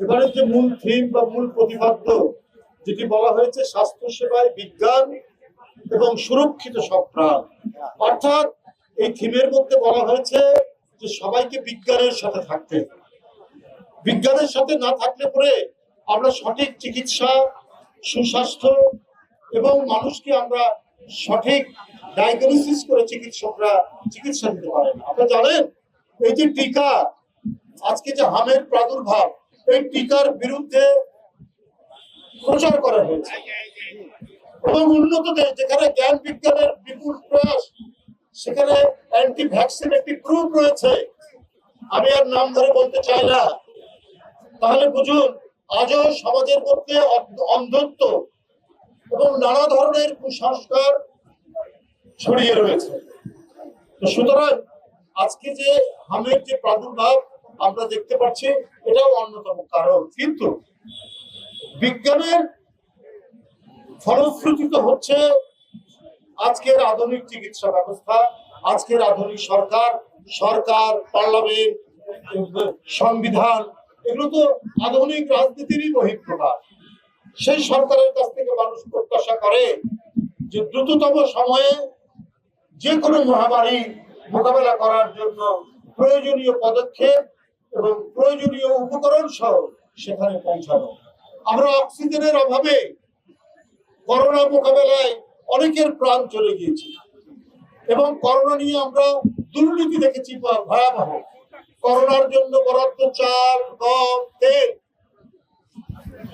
এবারে যে মূল থিম বা মূল প্রতিপাদ্য যেটি বলা হয়েছে, স্বাস্থ্য সেবায় বিজ্ঞান এবং সুরক্ষিত সব প্রাণ। অর্থাৎ এই থিমের মধ্যে বলা হয়েছে যে সবাইকে বিজ্ঞানের সাথে থাকতে, বিজ্ঞানের সাথে না থাকলে পরে আমরা সঠিক চিকিৎসা, সুস্বাস্থ্য এবং মানুষকে আমরা সঠিক ডায়াগনোসিস করে চিকিৎসকরা চিকিৎসা দিতে পারেন। আপনারা জানেন এই যে টিকা, আজকে যে হামের প্রাদুর্ভাব, এই টিকার বিরুদ্ধে প্রচার করা হয়েছে এবং উন্নত দেশ যেখানে জ্ঞান বিজ্ঞানের বিপুল প্রয়াস, সেখানে অ্যান্টি ভ্যাকসিন একটি গ্রুপ রয়েছে, আমি আর নাম ধরে বলতে চাই না। তাহলে বুঝুন আজও সমাজের মধ্যে অন্ধত্ব এবং নানা ধরনের কুসংস্কার ছড়িয়ে রয়েছে। সুতরাং আজকে যে হামের যে প্রাদুর্ভাব আমরা দেখতে পাচ্ছি, এটাও অন্যতম কারণ। কিন্তু বিজ্ঞানের ফলশ্রুতিত হচ্ছে আজকের আধুনিক চিকিৎসা ব্যবস্থা, আজকের আধুনিক সরকার, পার্লামেন্ট, সংবিধান, এগুলো তো আধুনিক রাজনীতিরই বহিঃপ্রকাশ। সেই সরকারের কাছ থেকে মানুষ প্রত্যাশা করে যে দ্রুততম সময়ে যে কোনো মহামারী মোকাবেলা করার জন্য প্রয়োজনীয় পদক্ষেপ এবং প্রয়োজনীয় উপকরণ সহ সেখানে পৌঁছানো। আমরা অক্সিজেনের অভাবে করোনা মোকাবেলায় অনেকের প্রাণ চলে গিয়েছে এবং করোনা নিয়ে আমরা দুর্নীতি দেখেছি ভয়াবহ। করোনার জন্য বরাদ্দ চাল, গম, তেল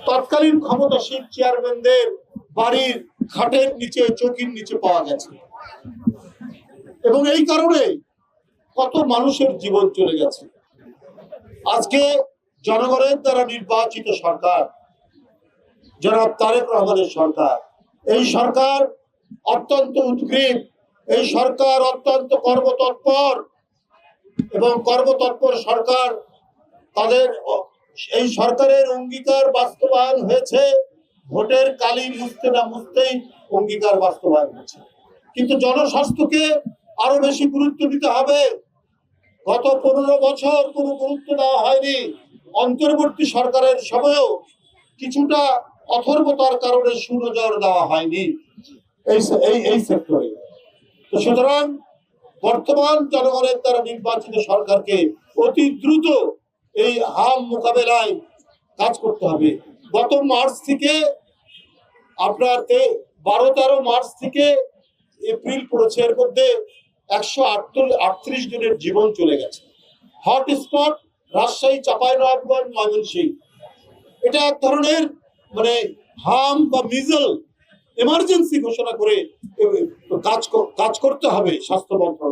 তৎকালীন ক্ষমতাসীন চেয়ারম্যানদের বাড়ির খাটের নিচে, চৌকির নিচে পাওয়া গেছে এবং এই কারণে কত মানুষের জীবন চলে গেছে। আজকে জনগণের দ্বারা নির্বাচিত সরকার, জনাব তারেক রহমানের সরকার, এই সরকার অত্যন্ত উদ্গ্রীব, এই সরকার অত্যন্ত কর্মতৎপর এবং কর্মতৎপর সরকার। তাদের এই সরকারের অঙ্গীকার বাস্তবায়ন হয়েছে, ভোটের কালি মুছতে না মুছতেই অঙ্গীকার বাস্তবায়ন হয়েছে। কিন্তু জনস্বাস্থ্যকে আরো বেশি গুরুত্ব দিতে হবে। গত 15 বছর কোনো গুরুত্ব দেওয়া হয়নি। অন্তর্বর্তী সরকারের সময়ও কিছুটা অথর্বতার কারণে সুনজর দেওয়া হয়নি এই সেক্টরে। তো সুতরাং বর্তমান জনগণের দ্বারা নির্বাচিত সরকারকে অতি দ্রুত এই হাম মোকাবেলায় কাজ করতে হবে। গত মার্চ থেকে আপনার 12-13 মার্চ থেকে এপ্রিল পড়েছে, এর মধ্যে 138 জনের জীবন চলে গেছে। হটস্পট রাজশাহী, চাঁপাইনবাবগঞ্জ, ময়মনসিংহ। এটা এক ধরনের হাম বা মিজল এমার্জেন্সি ঘোষণা করে কাজ করতে হবে স্বাস্থ্য মন্ত্রণালয়।